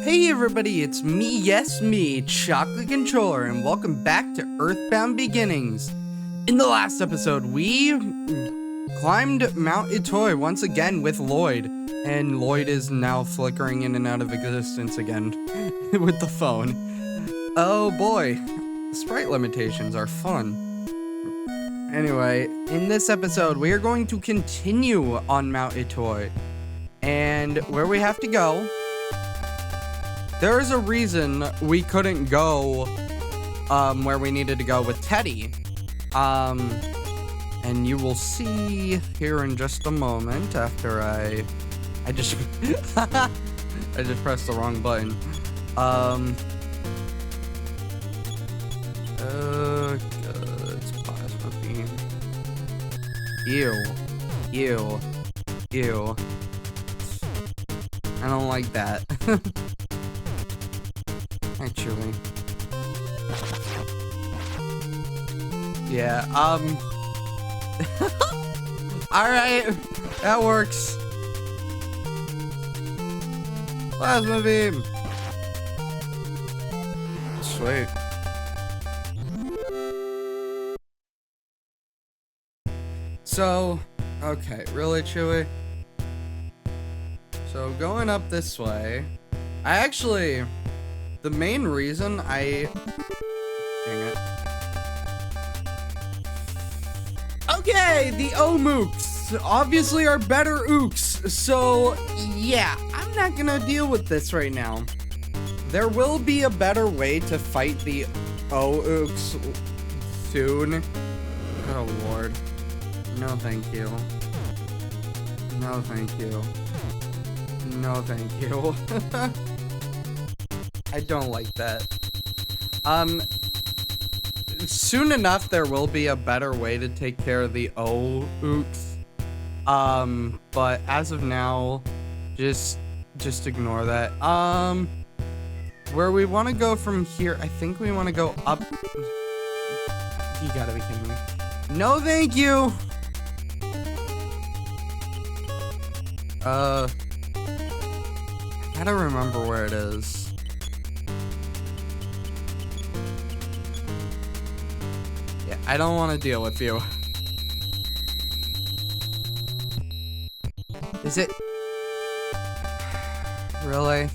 Hey everybody, it's me, yes me, Chocolate Controller, and welcome back to Earthbound Beginnings. In the last episode, we climbed Mount Itoi once again with Lloyd, and Lloyd is now flickering in and out of existence again with the phone. Oh boy, sprite limitations are fun. Anyway, in this episode, we are going to continue on Mount Itoi, and where we have to go. There is a reason we couldn't go where we needed to go with Teddy. And you will see here in just a moment after I just I just pressed the wrong button. It's plasma beam. Ew. I don't like that. Hi, Chewie. Yeah, alright, that works. Plasma beam. Sweet. So, okay, really, Chewie? So, going up this way, the main reason dang it. Okay, the Omooks obviously are better ooks, so yeah, I'm not gonna deal with this right now. There will be a better way to fight the ooks soon. Oh lord. No thank you. No thank you. No thank you. I don't like that. Soon enough, there will be a better way to take care of the ooks. But as of now, just ignore that. Where we want to go from here, I think we want to go up. You gotta be kidding me. No, thank you. I gotta remember where it is. Yeah, I don't want to deal with you. Is it? Really?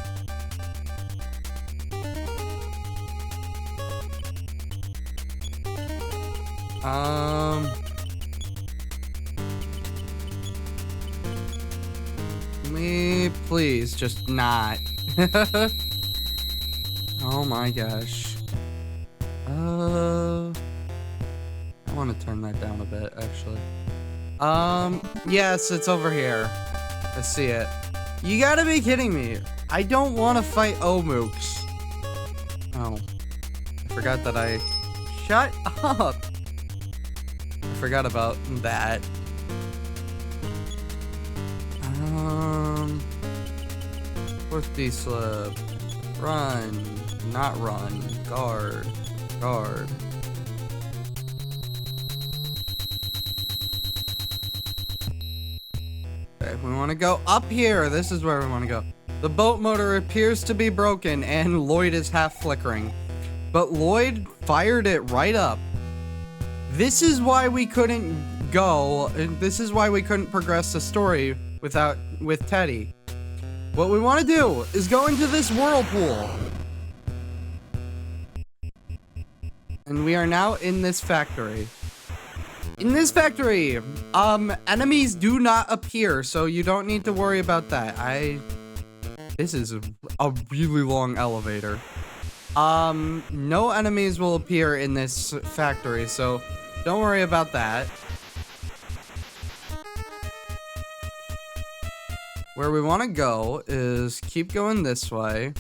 Me, please, just not. Oh my gosh. I want to turn that down a bit, actually. Yes, it's over here. I see it. You gotta be kidding me. I don't want to fight Omooks. Oh. I forgot that Shut up! I forgot about that. Fourth D-slip. Run. Not run. Guard. Guard. Okay, we want to go up here. This is where we want to go. The boat motor appears to be broken and Lloyd is half flickering. But Lloyd fired it right up. This is why we couldn't go. This is why we couldn't progress the story with Teddy. What we want to do is go into this whirlpool. And we are now in this factory. In this factory, enemies do not appear, so you don't need to worry about that. This is a really long elevator. No enemies will appear in this factory, so don't worry about that. Where we want to go is keep going this way.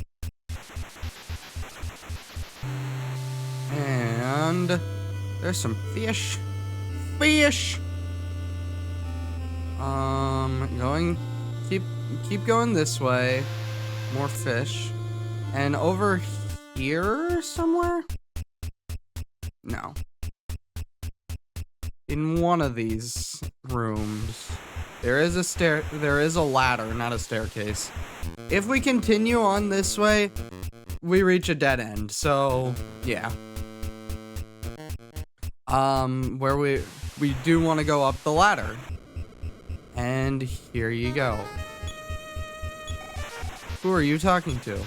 And there's some fish. Fish! Keep going this way. More fish. And over here somewhere? No. In one of these rooms. There is a ladder, not a staircase. If we continue on this way, we reach a dead end. So, yeah. Where we do want to go up the ladder. And here you go. Who are you talking to?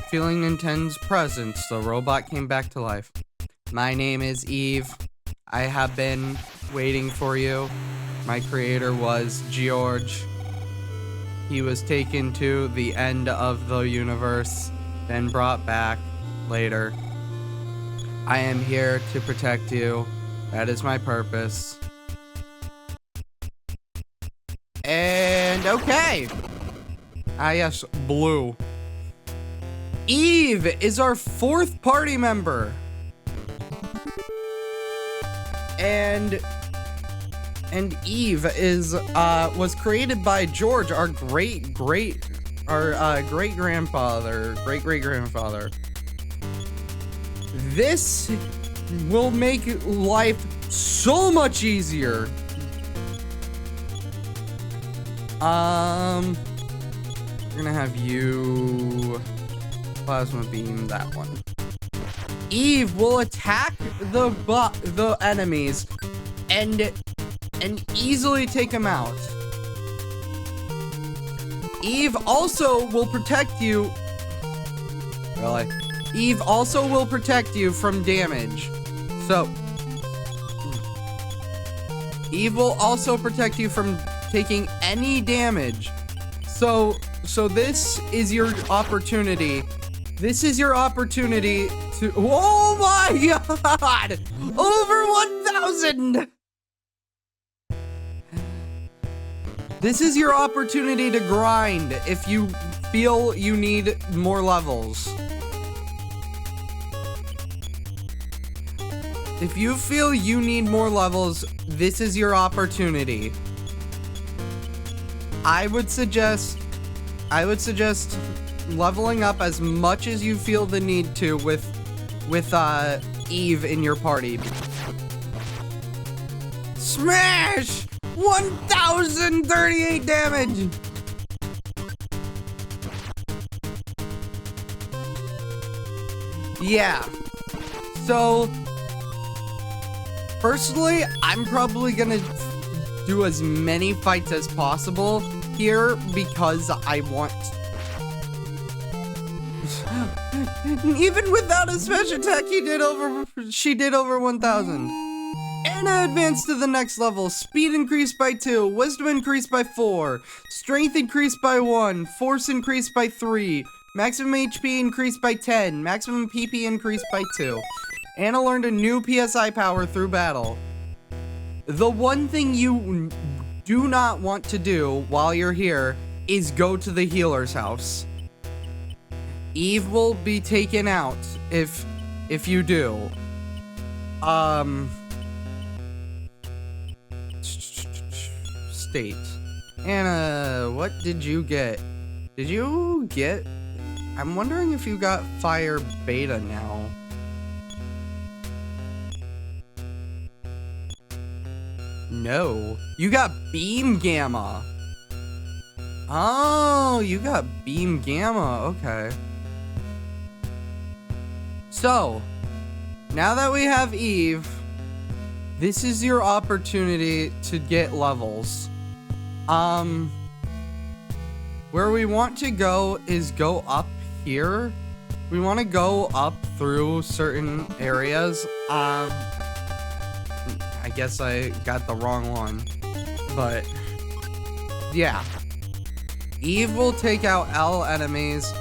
Feeling Nintendo's presence, the robot came back to life. My name is Eve. I have been waiting for you. My creator was George. He was taken to the end of the universe, then brought back later. I am here to protect you. That is my purpose. And okay. Ah yes, Blue. Eve is our 4th party member. And Eve is was created by George, our great grandfather. This will make life so much easier. We're gonna have you plasma beam that one. Eve will attack the enemies and easily take them out. Eve also will protect you. Really? Eve also will protect you from damage. So, Eve will also protect you from taking any damage. So this is your opportunity. This is your opportunity to, oh my god! Over 1,000! This is your opportunity to grind if you feel you need more levels. If you feel you need more levels, this is your opportunity. I would suggest leveling up as much as you feel the need to with Eve in your party. Smash! 1,038 damage! Yeah. So, personally, I'm probably gonna do as many fights as possible here because I want. Even without a special attack, she did over 1,000. Anna advanced to the next level. Speed increased by 2, wisdom increased by 4, strength increased by 1, force increased by 3, maximum HP increased by 10, maximum PP increased by 2. Anna learned a new PSI power through battle. The one thing you do not want to do while you're here is go to the healer's house. Eve will be taken out if you do. State. Anna, what did you get? Did you get? I'm wondering if you got Fire Beta now. No. You got Beam Gamma. Oh, you got Beam Gamma. Okay. So, now that we have Eve, this is your opportunity to get levels. Where we want to go is go up here. We want to go up through certain areas. I guess I got the wrong one, but yeah. Eve will take out L enemies,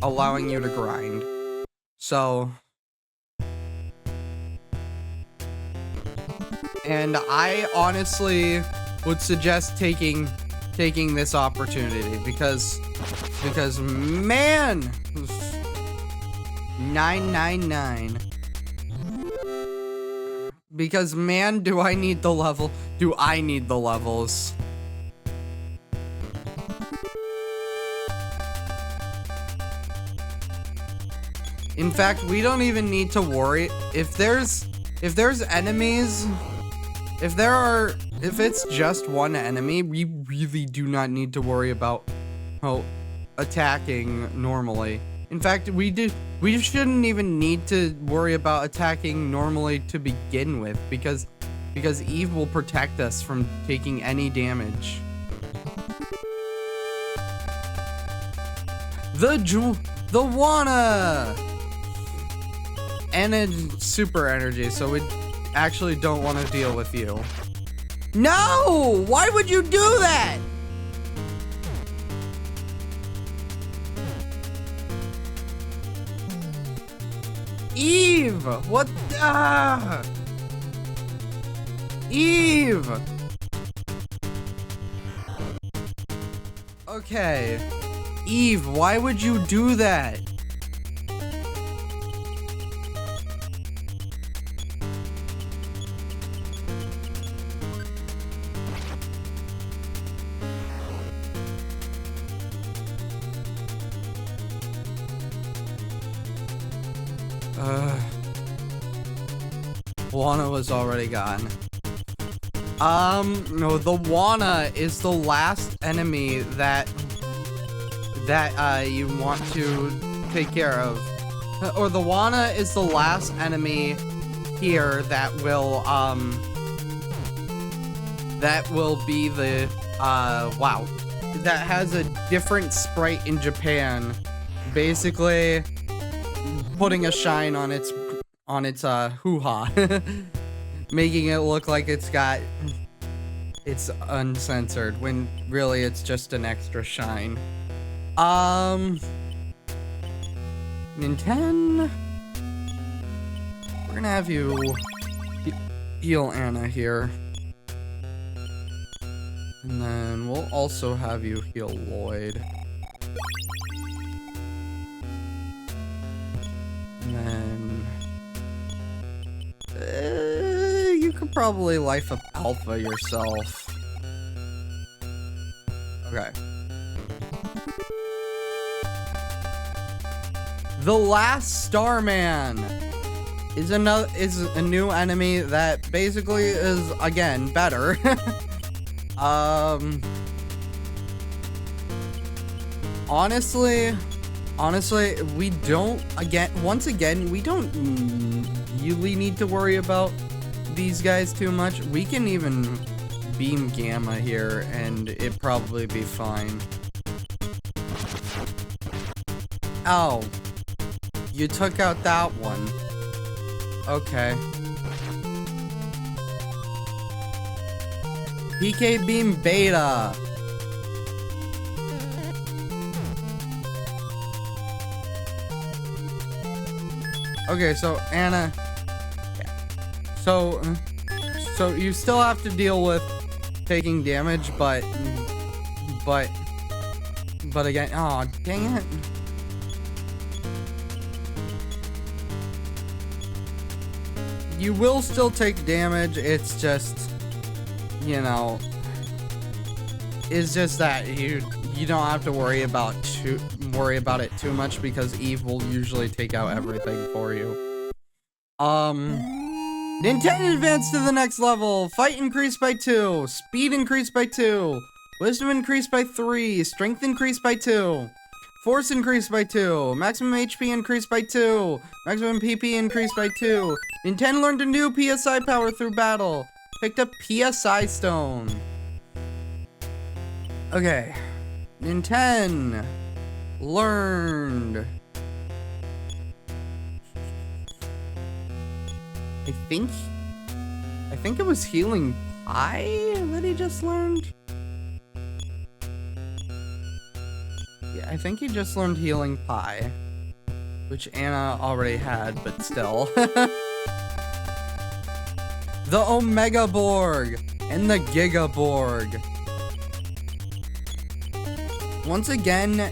allowing you to grind. So, and I honestly would suggest taking this opportunity because man, 999. Because man, do I need the level? Do I need the levels? In fact, we don't even need to worry if there's enemies. If there are if it's just one enemy, we really do not need to worry about attacking normally. In fact, we shouldn't even need to worry about attacking normally to begin with, because Eve will protect us from taking any damage. The Wanna! And it's super energy, so we actually don't want to deal with you. No! Why would you do that? Eve! What? Eve! Okay. Eve, why would you do that? Wanna was already gone. No, the Wanna is the last enemy that you want to take care of. Or the Wanna is the last enemy here that will be the, wow. That has a different sprite in Japan. Basically, putting a shine on its hoo-ha. Making it look like it's uncensored, when really it's just an extra shine. Nintendo, we're gonna have you heal Anna here. And then we'll also have you heal Lloyd. And then you could probably life up Alpha yourself. Okay. The Last Starman is a new enemy that basically is, again, better. Honestly, we don't, once again, we don't really need to worry about these guys too much. We can even beam Gamma here and it'd probably be fine. Oh, you took out that one. Okay. PK Beam Beta. Okay, so Anna, so you still have to deal with taking damage, but again, oh dang it. You will still take damage, it's just, you know, it's just that you don't have to worry about it too much, because Eve will usually take out everything for you. Nintendo advanced to the next level. Fight increased by 2, speed increased by 2, wisdom increased by 3, strength increased by 2, force increased by 2, maximum HP increased by 2, maximum PP increased by 2. Nintendo learned a new PSI power through battle. Picked up PSI stone. Okay. Nintendo learned. I think it was healing pie that he just learned. Yeah, I think he just learned healing pie, which Anna already had, but still. The Omega Borg and the Giga Borg. Once again,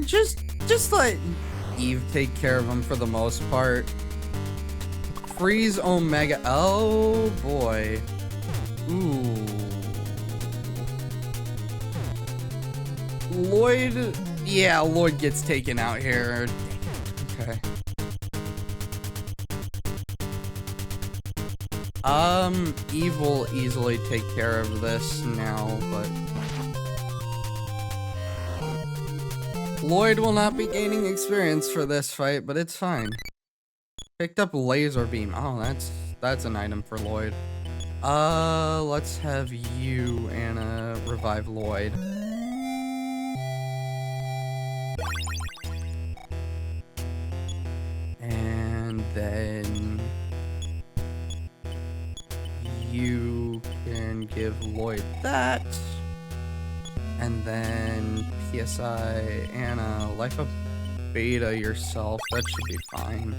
just let Eve take care of them for the most part. Freeze Omega. Oh boy. Ooh. Lloyd. Yeah, Lloyd gets taken out here. Okay. Eve will easily take care of this now, but Lloyd will not be gaining experience for this fight, but it's fine. Picked up laser beam. Oh, that's an item for Lloyd. Let's have you, Anna, revive Lloyd. And then you can give Lloyd that. And then PSI, Anna, life up beta yourself. That should be fine.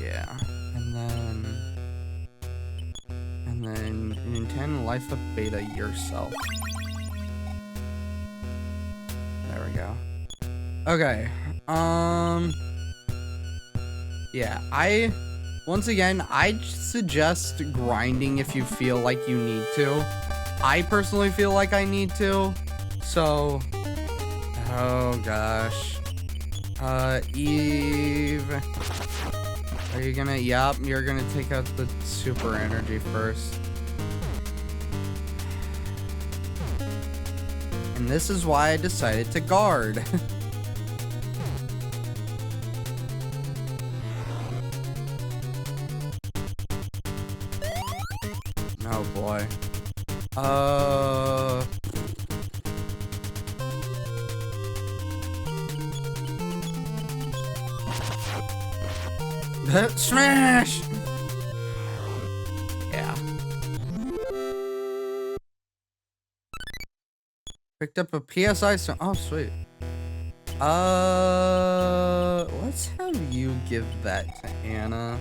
Yeah. And then Nintendo life up beta yourself. There we go. Okay. Yeah, once again, I'd suggest grinding if you feel like you need to. I personally feel like I need to, so, oh gosh. Eve, are you gonna, yup, you're gonna take out the super energy first. And this is why I decided to guard. Oh boy. Smash! Yeah. Picked up a PSI, so oh sweet. Let's have you give that to Anna.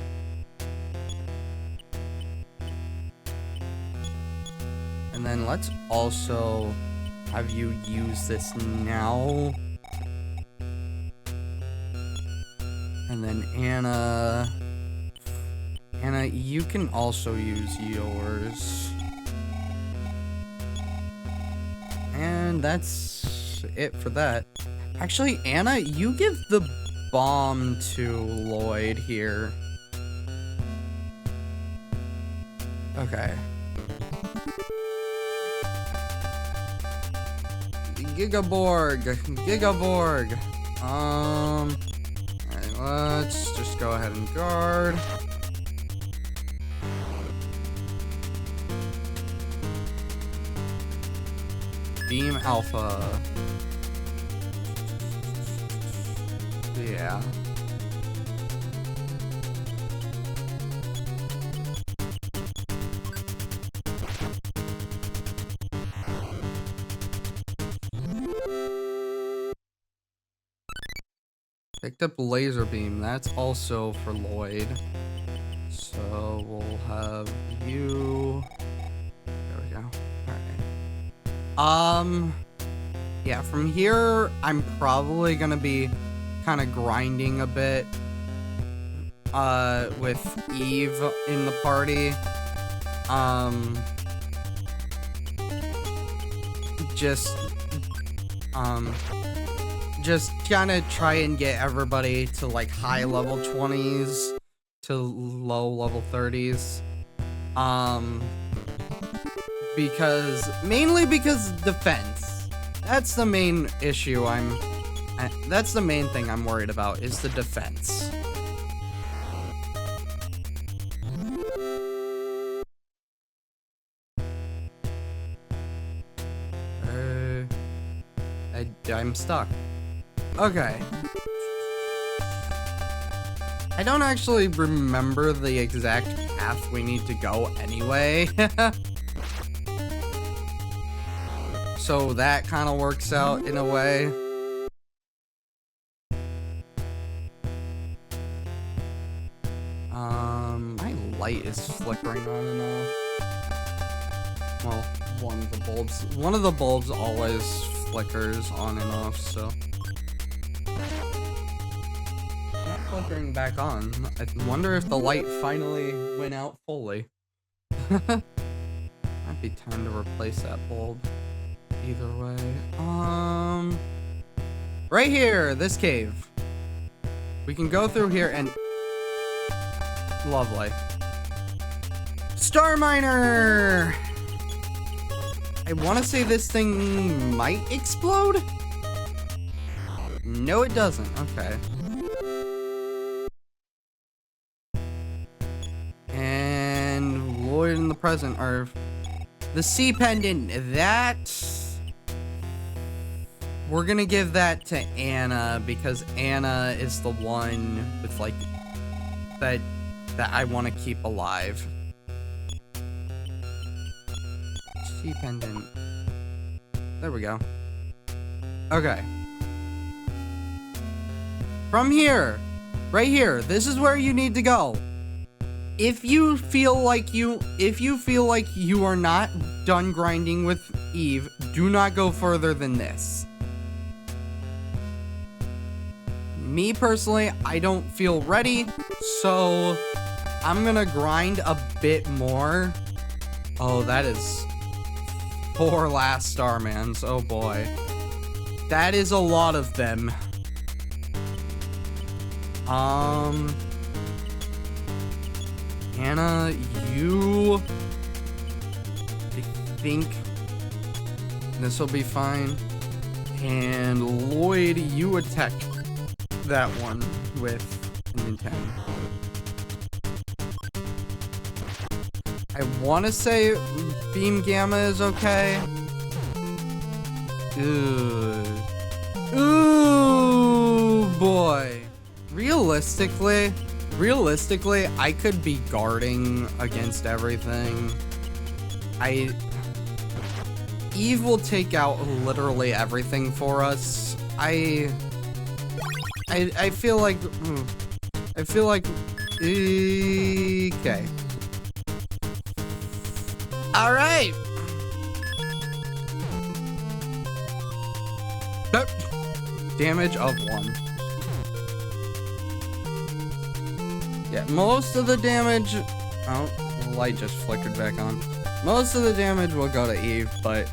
And then let's also have you use this now. And then Anna, you can also use yours. And that's it for that. Actually, Anna, you give the bomb to Lloyd here. Okay. Gigaborg. Alright, let's just go ahead and guard. Beam Alpha. Yeah. Picked up laser beam. That's also for Lloyd. So we'll have you. There we go. Alright. Yeah, from here I'm probably gonna be kind of grinding a bit. With Eve in the party. Just kind of try and get everybody to like high level 20s to low level 30s. Mainly because defense. That's the main issue that's the main thing I'm worried about is the defense. I'm stuck. Okay. I don't actually remember the exact path we need to go anyway. So that kind of works out in a way. My light is flickering on and off. Well, one of the bulbs always flickers on and off, so. Not flickering back on. I wonder if the light finally went out fully. Might be time to replace that bulb. Either way. Right here, this cave. We can go through here and... Lovely. Star Miner! I want to say this thing might explode? No, it doesn't. Okay. And Lloyd in the present are the sea pendant. That we're gonna give that to Anna because Anna is the one with like that I want to keep alive. Sea pendant. There we go. Okay. From here, right here, this is where you need to go. If you feel like you are not done grinding with Eve, do not go further than this. Me personally, I don't feel ready, so I'm gonna grind a bit more. Oh, that is 4 last Starmans. Oh boy. That is a lot of them. Anna, you... I think this will be fine. And Lloyd, you attack that one with an Nintendo. I want to say Beam Gamma is okay. Ooh, boy. Realistically, I could be guarding against everything. Eve will take out literally everything for us. I feel like, okay. All right. Nope. Damage of 1. Yeah, most of the damage... Oh, the light just flickered back on. Most of the damage will go to Eve, but...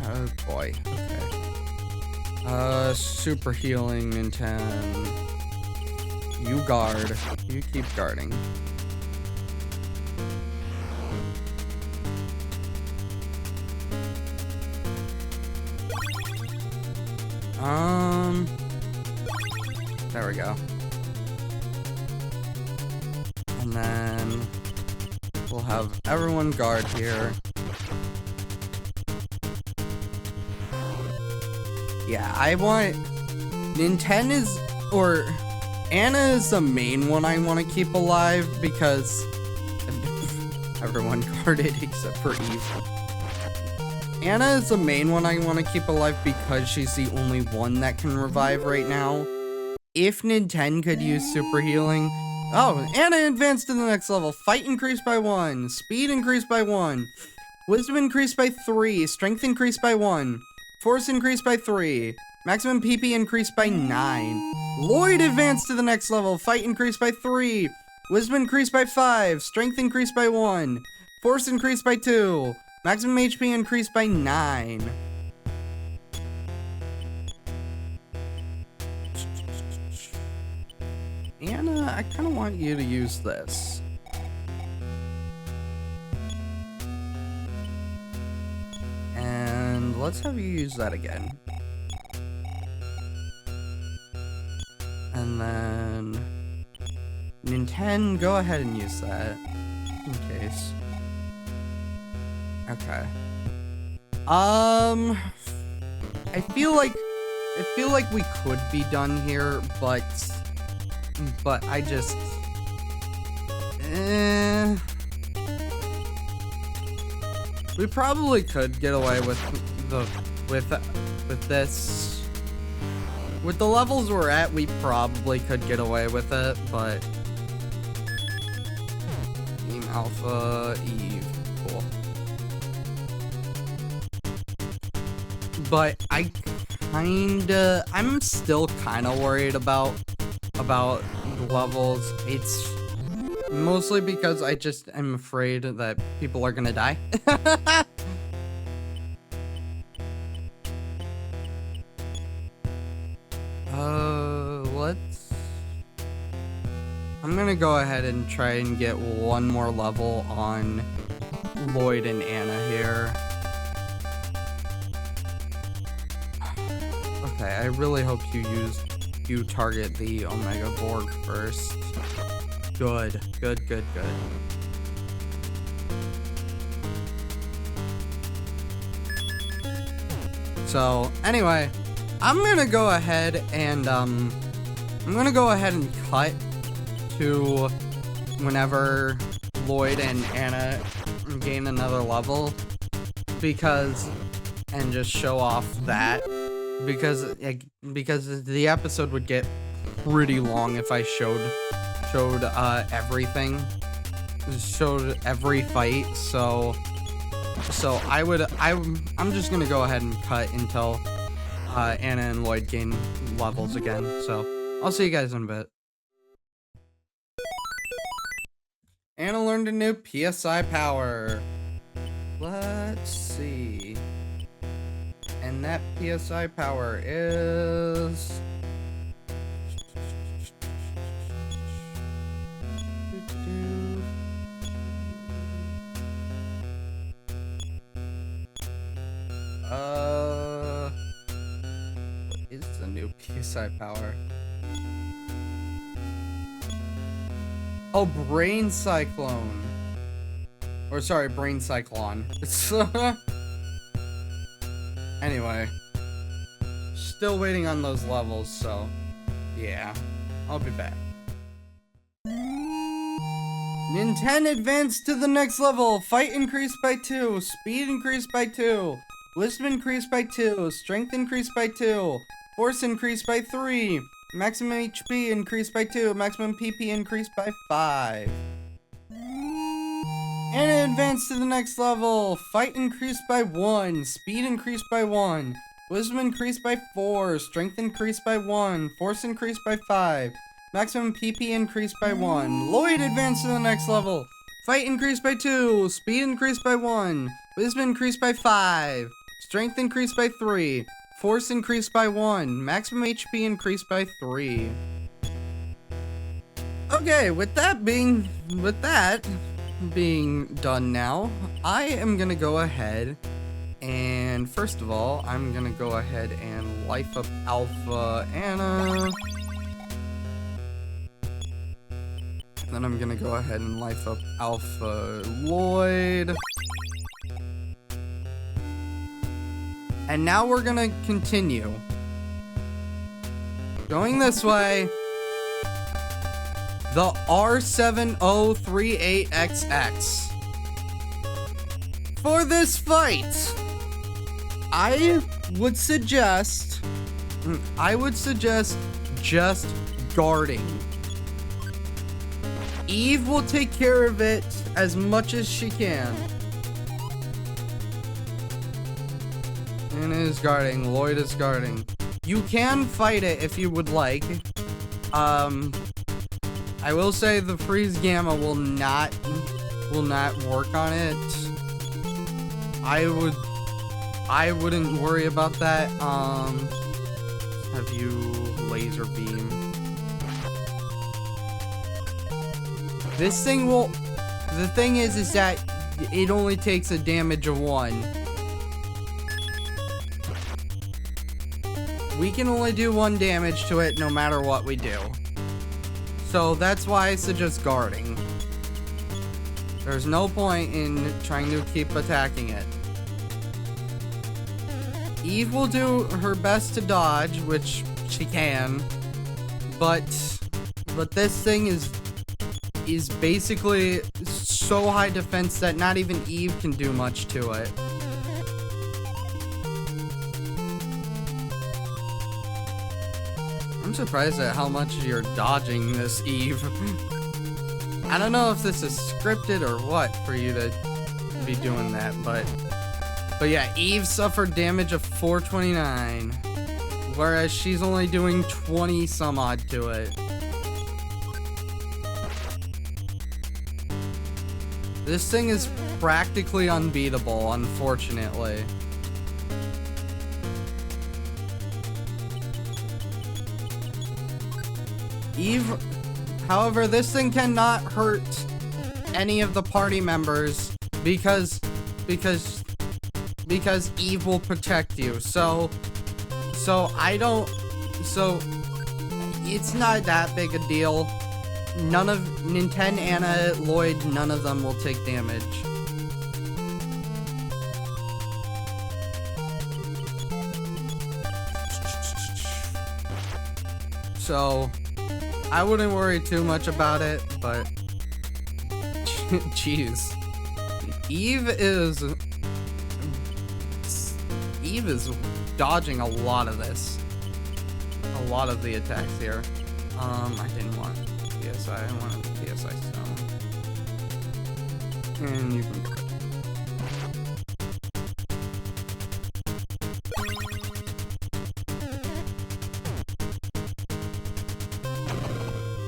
Oh, boy. Okay. Super healing, Nintendo. You guard. You keep guarding. There we go. And then we'll have everyone guard here. Yeah, I want Nintendo or Anna is the main one I want to keep alive because everyone guarded except for Eve. Anna is the main one I want to keep alive because she's the only one that can revive right now. If Nintendo could use super healing. Oh, Anna advanced to the next level. Fight increased by 1. Speed increased by 1. Wisdom increased by 3. Strength increased by 1. Force increased by 3. Maximum PP increased by 9. Lloyd advanced to the next level. Fight increased by 3. Wisdom increased by 5. Strength increased by 1. Force increased by 2. Maximum HP increased by 9. Anna, I kind of want you to use this. And let's have you use that again. And then Nintendo, go ahead and use that in case. Okay. I feel like we could be done here, but I just we probably could get away with this. With the levels we're at, we probably could get away with it, but Team Alpha Eve, cool. But I'm still kinda worried about levels. It's mostly because I just am afraid that people are gonna die. I'm gonna go ahead and try and get one more level on Lloyd and Anna here. Okay, I really hope you target the Omega Borg first. Good. So, anyway, I'm gonna go ahead and cut to whenever Lloyd and Anna gain another level, and just show off that, because the episode would get pretty long if I showed everything, showed every fight. So I'm just gonna go ahead and cut until Anna and Lloyd gain levels again. So I'll see you guys in a bit. Anna learned a new PSI power. Let's see. And that PSI power is... what is the new PSI power? Oh, Brain Cyclone. Or sorry, Brain Cyclone. Anyway. Still waiting on those levels, so yeah. I'll be back. Nintendo advanced to the next level. Fight increased by 2. Speed increased by 2. Wisdom increased by 2. Strength increased by 2. Force increased by 3. Maximum HP increased by 2. Maximum PP increased by 5. And it advanced to the next level. Fight increased by 1. Speed increased by 1. Wisdom increased by 4. Strength increased by 1. Force increased by 5. Maximum PP increased by 1. Lloyd advanced to the next level. Fight increased by 2. Speed increased by 1. Wisdom increased by 5. Strength increased by 3. Force increased by 1. Maximum HP increased by 3. Okay, with that being done now, I am gonna go ahead and first of all, I'm gonna go ahead and life up Alpha Anna. Then I'm gonna go ahead and life up Alpha Lloyd. And now we're gonna continue. Going this way, the R7038XX. For this fight, I would suggest just guarding. Eve will take care of it as much as she can. Anna is guarding, Lloyd is guarding. You can fight it if you would like. I will say the freeze gamma will not work on it. I wouldn't worry about that. Have you laser beam? This thing will. The thing is that it only takes a damage of 1. We can only do 1 damage to it no matter what we do. So that's why I suggest guarding. There's no point in trying to keep attacking it. Eve will do her best to dodge, which she can, but this thing is basically so high defense that not even Eve can do much to it. I'm surprised at how much you're dodging this, Eve. I don't know if this is scripted or what for you to be doing that, but yeah, Eve suffered damage of 429, whereas she's only doing 20 some odd to it. This thing is practically unbeatable, unfortunately. Eve, however, this thing cannot hurt any of the party members because Eve will protect you. So it's not that big a deal. None of Nintendo, Anna, Lloyd, none of them will take damage. So I wouldn't worry too much about it, but jeez. Eve is dodging a lot of this. A lot of the attacks here. I didn't want PSI, I wanted the PSI stone. And you can get it.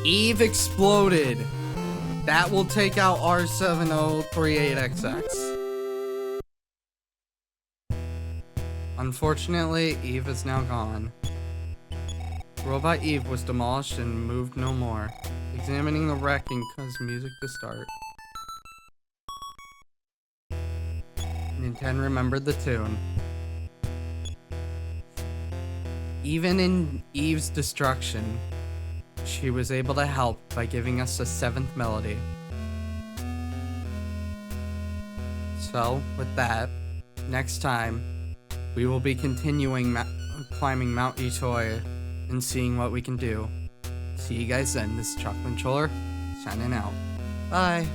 Eve exploded. That will take out R7038XX. Unfortunately, Eve is now gone. Robot Eve was demolished and moved no more. Examining the wreck and cause music to start. Nintendo remembered the tune. Even in Eve's destruction, she was able to help by giving us a 7th melody. So, with that, next time, we will be continuing climbing Mount Itoi and seeing what we can do. See you guys then. This is Chocolate Controller, signing out. Bye.